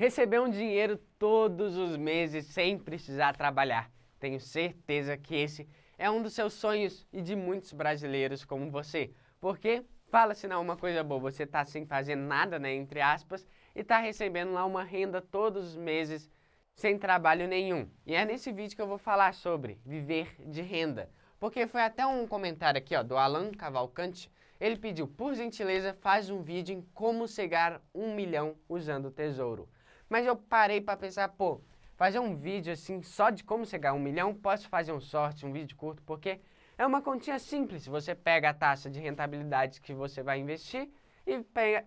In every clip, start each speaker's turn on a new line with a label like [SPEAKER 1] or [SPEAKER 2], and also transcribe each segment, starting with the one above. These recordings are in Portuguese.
[SPEAKER 1] Receber um dinheiro todos os meses sem precisar trabalhar. Tenho certeza que esse é um dos seus sonhos e de muitos brasileiros como você. Porque, fala-se não uma coisa boa, você tá sem fazer nada, né, entre aspas, e tá recebendo lá uma renda todos os meses sem trabalho nenhum. E é nesse vídeo que eu vou falar sobre viver de renda. Porque foi até um comentário aqui, ó, do Alan Cavalcante. Ele pediu, por gentileza, faz um vídeo em como chegar 1 milhão usando o tesouro. Mas eu parei para pensar, pô, fazer um vídeo assim só de como chegar a 1 milhão, posso fazer um short, um vídeo curto, porque é uma continha simples. Você pega a taxa de rentabilidade que você vai investir e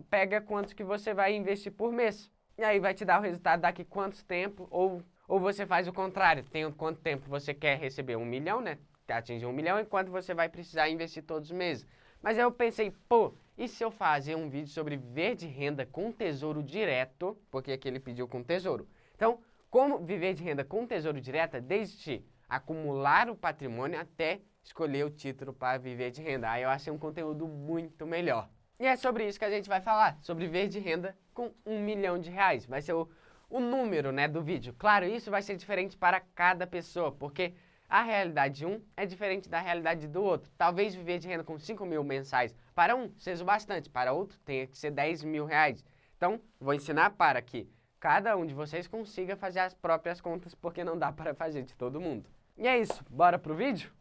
[SPEAKER 1] pega quanto que você vai investir por mês. E aí vai te dar o resultado daqui quanto tempo, ou você faz o contrário, tem quanto tempo você quer receber 1 milhão, né? Atingir 1 milhão e quanto você vai precisar investir todos os meses. Mas aí eu pensei, pô, e se eu fazer um vídeo sobre viver de renda com tesouro direto, porque aqui ele pediu com tesouro. Então, como viver de renda com tesouro direto, desde acumular o patrimônio até escolher o título para viver de renda. Aí eu achei um conteúdo muito melhor. E é sobre isso que a gente vai falar, sobre viver de renda com 1 milhão de reais. Vai ser o número, né, do vídeo. Claro, isso vai ser diferente para cada pessoa, porque a realidade de um é diferente da realidade do outro. Talvez viver de renda com 5 mil mensais para um seja o bastante, para outro tenha que ser 10 mil reais. Então, vou ensinar para que cada um de vocês consiga fazer as próprias contas, porque não dá para fazer de todo mundo. E é isso, bora pro vídeo?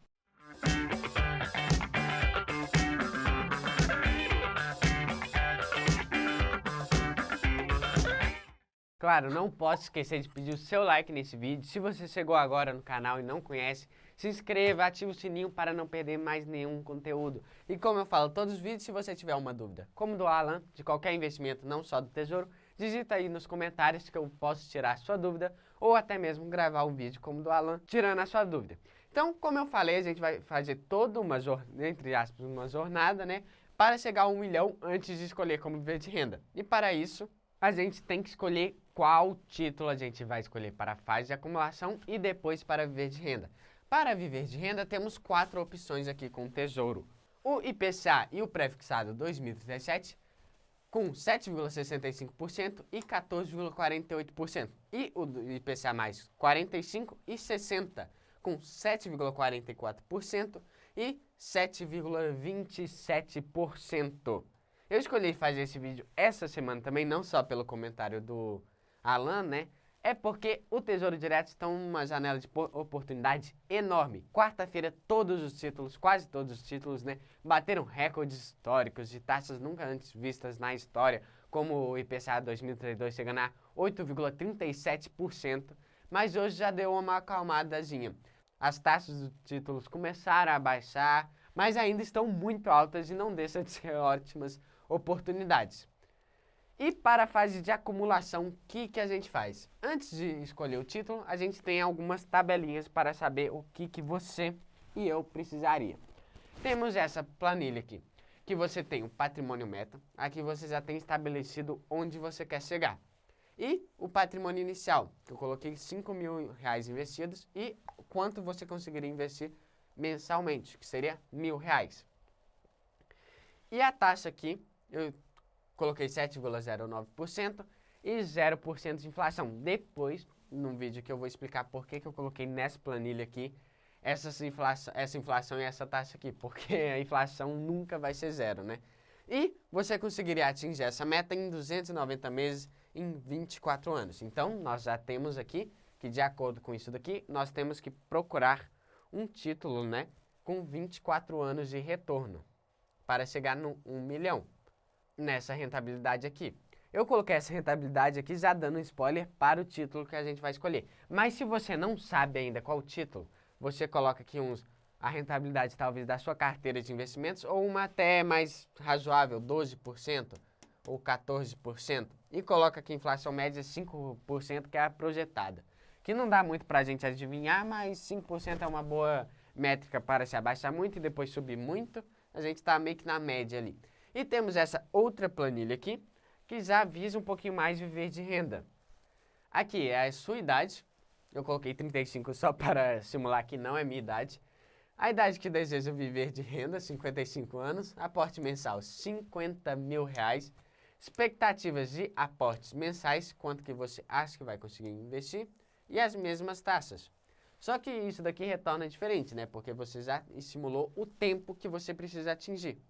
[SPEAKER 1] Claro, não posso esquecer de pedir o seu like nesse vídeo. Se você chegou agora no canal e não conhece, se inscreva, ative o sininho para não perder mais nenhum conteúdo. E como eu falo todos os vídeos, se você tiver uma dúvida, como do Alan, de qualquer investimento, não só do Tesouro, digita aí nos comentários que eu posso tirar a sua dúvida, ou até mesmo gravar um vídeo como do Alan, tirando a sua dúvida. Então, como eu falei, a gente vai fazer toda uma jornada, entre aspas, uma jornada, né, para chegar a 1 milhão antes de escolher como viver de renda. E para isso, a gente tem que escolher qual título a gente vai escolher para a fase de acumulação e depois para viver de renda. Para viver de renda, temos 4 opções aqui com o Tesouro. O IPCA e o prefixado 2017 com 7,65% e 14,48%. E o IPCA mais 45 e 60 com 7,44% e 7,27%. Eu escolhi fazer esse vídeo essa semana também, não só pelo comentário do Alan, né? É porque o Tesouro Direto está numa janela de oportunidade enorme. Quarta-feira, todos os títulos, quase todos os títulos, né, bateram recordes históricos de taxas nunca antes vistas na história, como o IPCA 2032 chegando a 8,37%, mas hoje já deu uma acalmadazinha. As taxas dos títulos começaram a baixar, mas ainda estão muito altas e não deixam de ser ótimas oportunidades. E para a fase de acumulação, o que a gente faz? Antes de escolher o título, a gente tem algumas tabelinhas para saber o que você e eu precisaria. Temos essa planilha aqui, que você tem o patrimônio meta, aqui você já tem estabelecido onde você quer chegar. E o patrimônio inicial, que eu coloquei 5 mil reais investidos e quanto você conseguiria investir mensalmente, que seria R$1.000. E a taxa aqui, eu coloquei 7,09% e 0% de inflação. Depois, no vídeo que eu vou explicar por que eu coloquei nessa planilha aqui essa inflação e essa taxa aqui, porque a inflação nunca vai ser zero, né? E você conseguiria atingir essa meta em 290 meses em 24 anos. Então, nós já temos aqui que, de acordo com isso daqui, nós temos que procurar um título, né, com 24 anos de retorno para chegar no 1 milhão nessa rentabilidade aqui. Eu coloquei essa rentabilidade aqui já dando um spoiler para o título que a gente vai escolher. Mas se você não sabe ainda qual o título, você coloca aqui a rentabilidade talvez da sua carteira de investimentos ou uma até mais razoável, 12% ou 14%. E coloca aqui inflação média 5%, que é a projetada. Que não dá muito para a gente adivinhar, mas 5% é uma boa métrica para se abaixar muito e depois subir muito. A gente está meio que na média ali. E temos essa outra planilha aqui, que já visa um pouquinho mais viver de renda. Aqui é a sua idade. Eu coloquei 35 só para simular que não é minha idade. A idade que deseja viver de renda, 55 anos. Aporte mensal, 50 mil reais. expectativas de aportes mensais, quanto que você acha que vai conseguir investir, e as mesmas taxas. Só que isso daqui retorna diferente, né? Porque você já estimulou o tempo que você precisa atingir.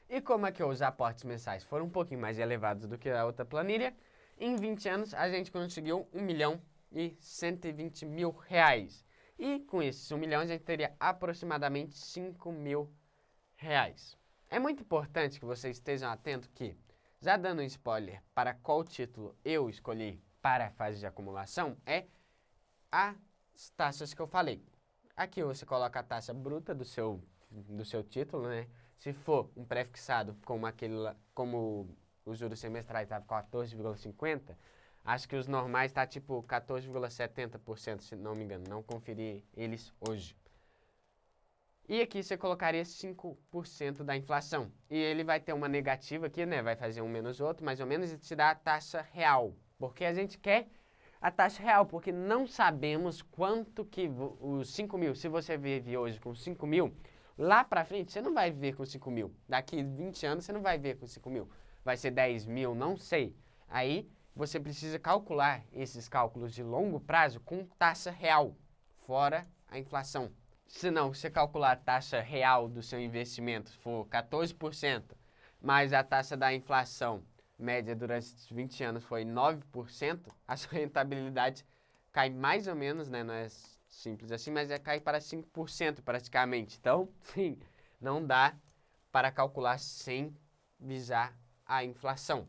[SPEAKER 1] E como é que os aportes mensais foram um pouquinho mais elevados do que a outra planilha, em 20 anos a gente conseguiu R$ 1.120.000. E com esses 1 milhão a gente teria aproximadamente R$ 5.000. É muito importante que vocês estejam atentos que, já dando um spoiler para qual título eu escolhi para a fase de acumulação, é as taxas que eu falei. Aqui você coloca a taxa bruta do seu título, né? Se for um pré-fixado como os juros semestrais estavam 14,50%, acho que os normais tá tipo 14,70%, se não me engano. Não conferi eles hoje. E aqui você colocaria 5% da inflação. E ele vai ter uma negativa aqui, né? Vai fazer um menos outro, mais ou menos, e te dá a taxa real. Porque a gente quer a taxa real, porque não sabemos quanto que os 5 mil, se você vive hoje com 5 mil, lá pra frente você não vai viver com 5 mil. Daqui 20 anos você não vai viver com 5 mil. Vai ser 10 mil, não sei. Aí você precisa calcular esses cálculos de longo prazo com taxa real, fora a inflação. Se não, você calcular a taxa real do seu investimento for 14%, mas a taxa da inflação média durante esses 20 anos foi 9%, a sua rentabilidade cai mais ou menos, né? Não é simples assim, mas cai para 5% praticamente. Então, sim, não dá para calcular sem visar a inflação.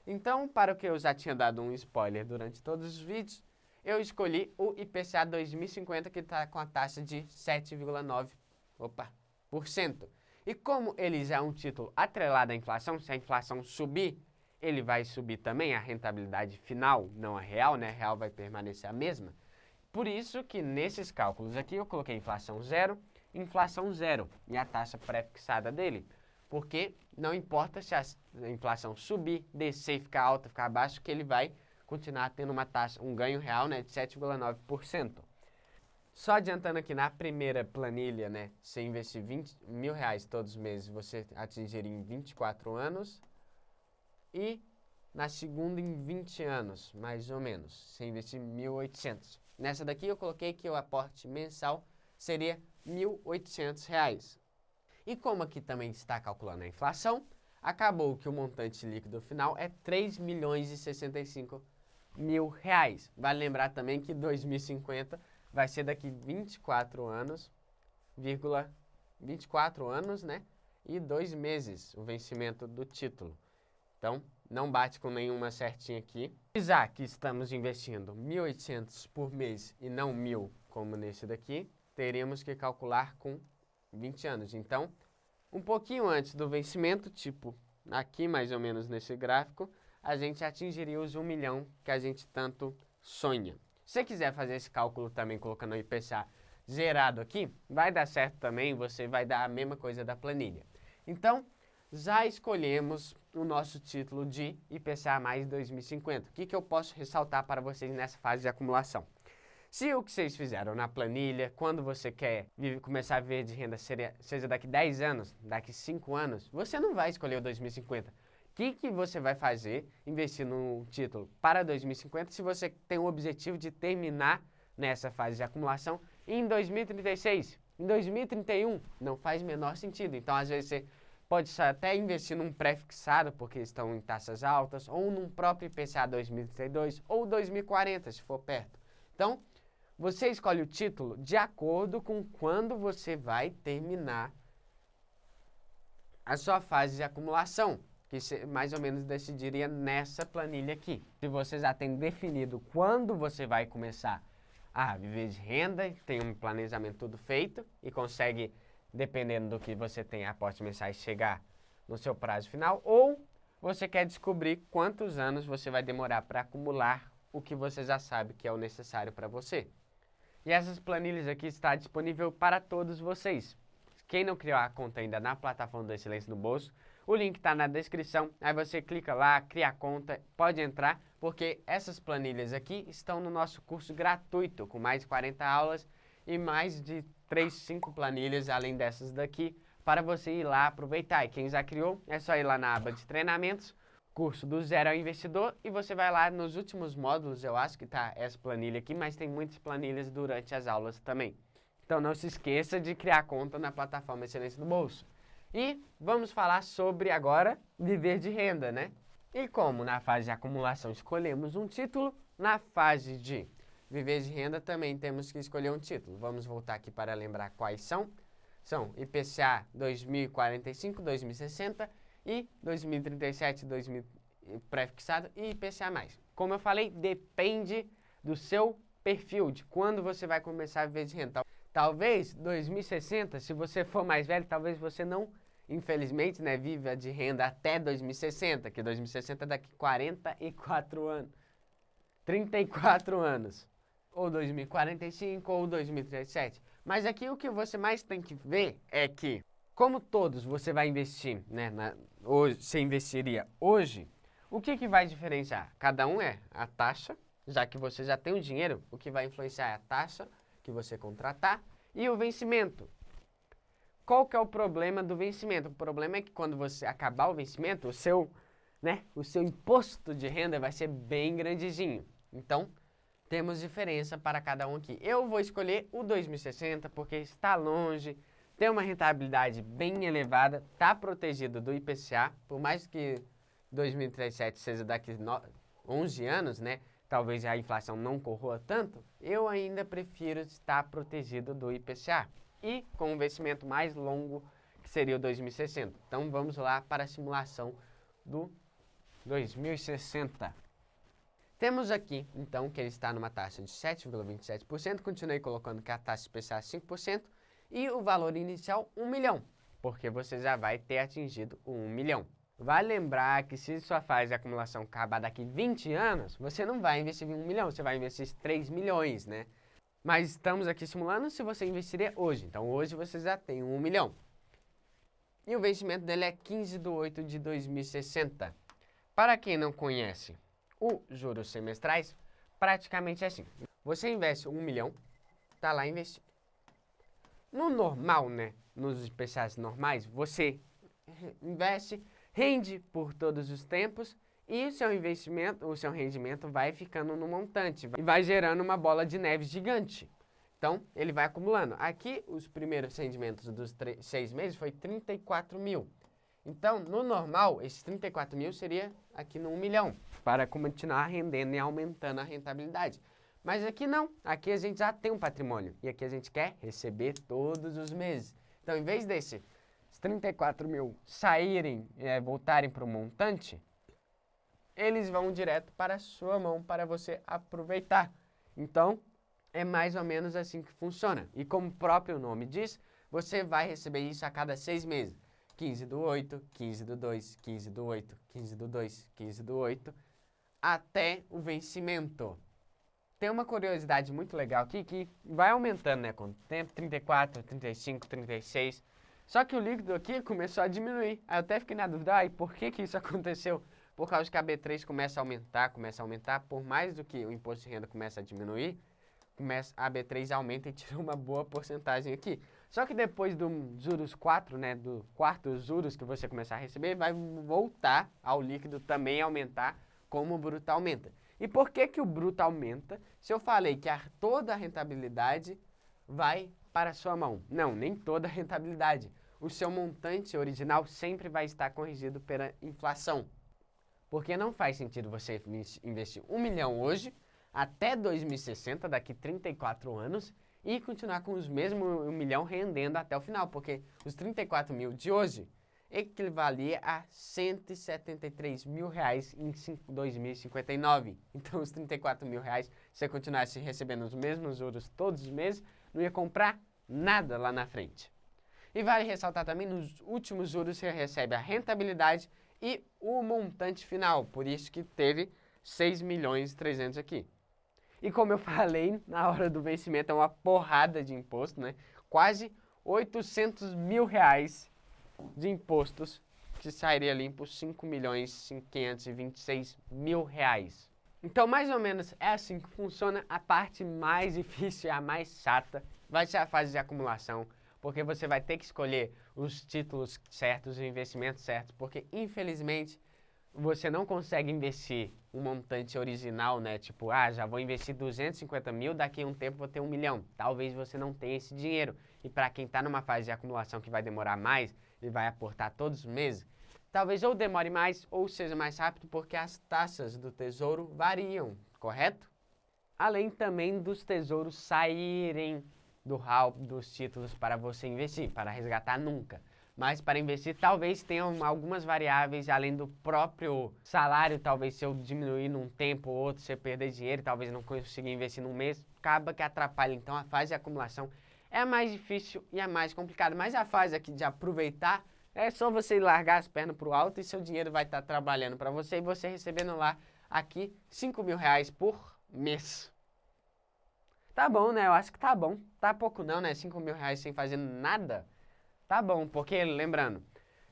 [SPEAKER 1] Então, para o que eu já tinha dado um spoiler durante todos os vídeos, eu escolhi o IPCA 2050, que está com a taxa de 7,9%. E como ele já é um título atrelado à inflação, se a inflação subir, ele vai subir também a rentabilidade final, não a real, né? A real vai permanecer a mesma. Por isso que nesses cálculos aqui eu coloquei inflação zero e a taxa pré-fixada dele. Porque não importa se a inflação subir, descer, ficar alta, ficar baixa, que ele vai continuar tendo uma taxa, um ganho real, né, de 7,9%. Só adiantando aqui na primeira planilha, né, se investir R$ 1.000 todos os meses, você atingiria em 24 anos. E na segunda em 20 anos, mais ou menos, se investir 1.800. Nessa daqui eu coloquei que o aporte mensal seria R$ 1.800. E como aqui também está calculando a inflação, acabou que o montante líquido final é R$ 3.065.000. Vale lembrar também que 2050 vai ser daqui 24 anos, 24 anos, né? E 2 meses o vencimento do título. Então, não bate com nenhuma certinha aqui. Já que estamos investindo 1.800 por mês e não 1.000, como nesse daqui, teríamos que calcular com 20 anos. Então, um pouquinho antes do vencimento, tipo aqui mais ou menos nesse gráfico, a gente atingiria os 1 milhão que a gente tanto sonha. Se você quiser fazer esse cálculo também colocando o IPCA zerado aqui, vai dar certo também, você vai dar a mesma coisa da planilha. Então, já escolhemos o nosso título de IPCA mais 2050. O que eu posso ressaltar para vocês nessa fase de acumulação? Se o que vocês fizeram na planilha, quando você quer começar a viver de renda, seja daqui 10 anos, daqui 5 anos, você não vai escolher o 2050. O que você vai fazer, investir no título para 2050, se você tem o objetivo de terminar nessa fase de acumulação em 2036, em 2031? Não faz o menor sentido. Então, às vezes, você pode até investir num pré-fixado, porque estão em taxas altas, ou num próprio IPCA 2032 ou 2040, se for perto. Então, você escolhe o título de acordo com quando você vai terminar a sua fase de acumulação, que mais ou menos decidiria nessa planilha aqui. Se você já tem definido quando você vai começar a viver de renda, tem um planejamento tudo feito e consegue, dependendo do que você tem aportes mensais, chegar no seu prazo final, ou você quer descobrir quantos anos você vai demorar para acumular o que você já sabe que é o necessário para você. E essas planilhas aqui estão disponíveis para todos vocês. Quem não criou a conta ainda na plataforma do Excelência no Bolso, o link está na descrição, aí você clica lá, cria a conta, pode entrar, porque essas planilhas aqui estão no nosso curso gratuito, com mais de 40 aulas e mais de 5 planilhas, além dessas daqui, para você ir lá aproveitar. E quem já criou, é só ir lá na aba de treinamentos, curso do zero ao investidor e você vai lá nos últimos módulos, eu acho que tá essa planilha aqui, mas tem muitas planilhas durante as aulas também. Então não se esqueça de criar conta na plataforma Excelência do Bolso. E vamos falar sobre agora viver de renda, né? E como na fase de acumulação escolhemos um título, na fase de viver de renda também temos que escolher um título. Vamos voltar aqui para lembrar quais são. São IPCA 2045, 2060 e 2037, 2000 pré-fixado e IPCA+. Como eu falei, depende do seu perfil, de quando você vai começar a viver de renda. Talvez 2060, se você for mais velho, talvez você não, infelizmente, né, viva de renda até 2060, que 2060 é daqui 44 anos. 34 anos. Ou 2045 ou 2037. Mas aqui o que você mais tem que ver é que, como todos você vai investir, né, hoje, você investiria hoje, o que vai diferenciar? Cada um é a taxa, já que você já tem o dinheiro, o que vai influenciar é a taxa que você contratar e o vencimento. Qual que é o problema do vencimento? O problema é que quando você acabar o vencimento, o seu imposto de renda vai ser bem grandinho. Então, temos diferença para cada um aqui. Eu vou escolher o 2060 porque está longe, tem uma rentabilidade bem elevada, está protegido do IPCA, por mais que 2037 seja daqui 11 anos, né? Talvez a inflação não corroa tanto, eu ainda prefiro estar protegido do IPCA. E com um vencimento mais longo, que seria o 2060. Então vamos lá para a simulação do 2060. Temos aqui, então, que ele está numa taxa de 7,27%, continuei colocando que a taxa especial é 5%, e o valor inicial 1 milhão, porque você já vai ter atingido o 1 milhão. Vale lembrar que se sua fase de acumulação acabar daqui 20 anos, você não vai investir em 1 milhão, você vai investir 3 milhões, né? Mas estamos aqui simulando se você investiria hoje. Então, hoje você já tem 1 milhão. E o vencimento dele é 15/8/2060. Para quem não conhece os juros semestrais, praticamente é assim. Você investe 1 milhão, tá lá investindo. No normal, né? Nos especiais normais, você investe, rende por todos os tempos e o seu investimento, o seu rendimento vai ficando no montante e vai gerando uma bola de neve gigante. Então, ele vai acumulando. Aqui, os primeiros rendimentos dos 6 meses foi 34 mil. Então, no normal, esses 34 mil seria aqui no 1 milhão, para continuar rendendo e aumentando a rentabilidade. Mas aqui não, aqui a gente já tem um patrimônio e aqui a gente quer receber todos os meses. Então, em vez desses 34 mil saírem, voltarem para o montante, eles vão direto para a sua mão para você aproveitar. Então, é mais ou menos assim que funciona. E como o próprio nome diz, você vai receber isso a cada 6 meses. 15/8, 15/2, 15/8, 15/2, 15/8, até o vencimento. Tem uma curiosidade muito legal aqui que vai aumentando, né, com o tempo, 34, 35, 36. Só que o líquido aqui começou a diminuir. Aí eu até fiquei na dúvida, por que isso aconteceu? Por causa que a B3 começa a aumentar, por mais do que o imposto de renda começa a diminuir, a B3 aumenta e tira uma boa porcentagem aqui. Só que depois do juros 4, né, do quarto juros que você começar a receber, vai voltar ao líquido também aumentar, como o bruto aumenta. E por que que o bruto aumenta se eu falei que toda a rentabilidade vai para a sua mão? Não, nem toda a rentabilidade. O seu montante original sempre vai estar corrigido pela inflação. Porque não faz sentido você investir 1 milhão hoje, até 2060, daqui 34 anos, e continuar com os mesmos 1 milhão rendendo até o final. Porque os 34 mil de hoje equivalia a 173 mil reais em 2059. Então, os 34 mil reais, se você continuasse recebendo os mesmos juros todos os meses, não ia comprar nada lá na frente. E vale ressaltar também, nos últimos juros você recebe a rentabilidade e o montante final. Por isso que teve 6 milhões e 300 aqui. E como eu falei, na hora do vencimento é uma porrada de imposto, né? Quase 800 mil reais de impostos que sairia limpo 5 milhões e 526 mil reais. Então, mais ou menos é assim que funciona. A parte mais difícil e a mais chata vai ser a fase de acumulação, porque você vai ter que escolher os títulos certos, os investimentos certos, porque infelizmente você não consegue investir um montante original, né? Tipo, já vou investir 250 mil, daqui a um tempo vou ter 1 milhão. Talvez você não tenha esse dinheiro. E para quem está numa fase de acumulação que vai demorar mais, e vai aportar todos os meses, talvez ou demore mais ou seja mais rápido, porque as taxas do tesouro variam, correto? Além também dos tesouros saírem do hall dos títulos para você investir, para resgatar nunca. Mas para investir talvez tenham algumas variáveis, além do próprio salário, talvez se eu diminuir num tempo ou outro, se eu perder dinheiro, talvez não consiga investir num mês, acaba que atrapalha. Então a fase de acumulação é a mais difícil e a mais complicada. Mas a fase aqui de aproveitar, é só você largar as pernas para o alto e seu dinheiro vai estar trabalhando para você e você recebendo lá aqui 5 mil reais por mês. Tá bom, né? Eu acho que tá bom. Tá pouco não, né? 5 mil reais sem fazer nada. Tá bom, porque, lembrando,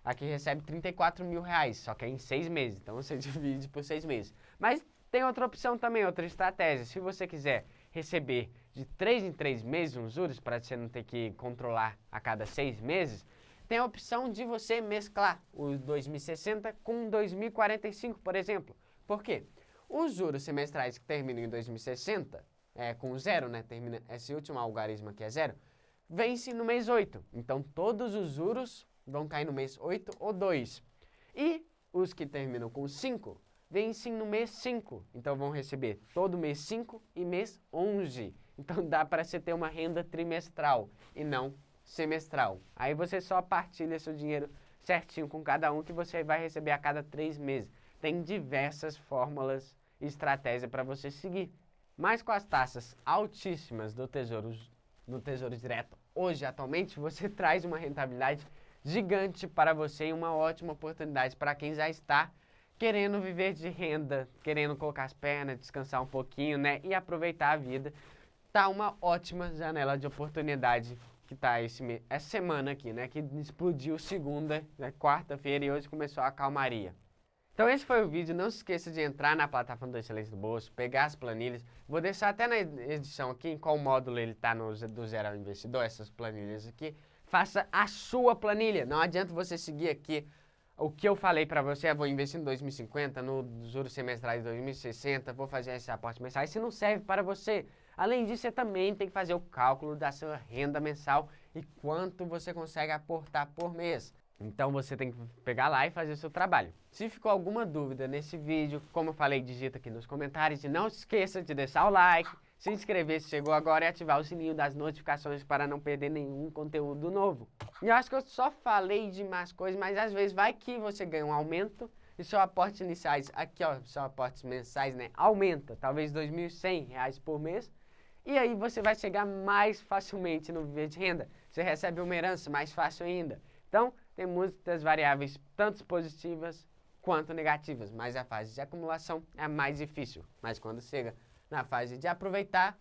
[SPEAKER 1] aqui recebe 34 mil reais, só que é em 6 meses, então você divide por 6 meses. Mas tem outra opção também, outra estratégia. Se você quiser receber de 3 em 3 meses uns juros, para você não ter que controlar a cada 6 meses, tem a opção de você mesclar o 2060 com 2045, por exemplo. Por quê? Os juros semestrais que terminam em 2060, com zero, né? Termina, esse último algarismo aqui é zero, vence no mês 8. Então, todos os juros vão cair no mês 8 ou 2. E os que terminam com 5 vencem no mês 5. Então, vão receber todo mês 5 e mês 11. Então, dá para você ter uma renda trimestral e não semestral. Aí você só partilha seu dinheiro certinho com cada um que você vai receber a cada 3 meses. Tem diversas fórmulas e estratégias para você seguir. Mas com as taxas altíssimas do Tesouro Direto, hoje, atualmente, você traz uma rentabilidade gigante para você e uma ótima oportunidade para quem já está querendo viver de renda, querendo colocar as pernas, descansar um pouquinho, né? E aproveitar a vida. Tá uma ótima janela de oportunidade que tá essa semana aqui, né? Que explodiu segunda, né? Quarta-feira e hoje começou a calmaria. Então esse foi o vídeo, não se esqueça de entrar na plataforma do Excelência do Bolso, pegar as planilhas, vou deixar até na edição aqui em qual módulo ele está do Zero ao Investidor, essas planilhas aqui, faça a sua planilha, não adianta você seguir aqui o que eu falei para você, vou investir em 2050, no juros semestrais de 2060, vou fazer esse aporte mensal, isso não serve para você. Além disso, você também tem que fazer o cálculo da sua renda mensal e quanto você consegue aportar por mês. Então você tem que pegar lá e fazer o seu trabalho. Se ficou alguma dúvida nesse vídeo, como eu falei, digita aqui nos comentários e não se esqueça de deixar o like, se inscrever se chegou agora e ativar o sininho das notificações para não perder nenhum conteúdo novo. E eu acho que eu só falei de mais coisas, mas às vezes vai que você ganha um aumento e seu aporte iniciais, aqui ó, seu aportes mensais, né, aumenta, talvez R$ 2.100 por mês. E aí você vai chegar mais facilmente no viver de renda. Você recebe uma herança mais fácil ainda. Então, tem muitas variáveis, tanto positivas quanto negativas, mas a fase de acumulação é a mais difícil. Mas quando chega na fase de aproveitar,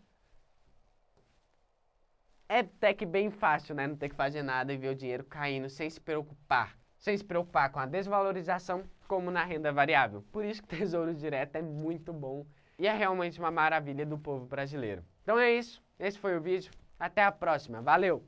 [SPEAKER 1] é até que bem fácil, né? Não ter que fazer nada e ver o dinheiro caindo sem se preocupar. Sem se preocupar com a desvalorização, como na renda variável. Por isso que Tesouro Direto é muito bom e é realmente uma maravilha do povo brasileiro. Então é isso, esse foi o vídeo. Até a próxima, valeu!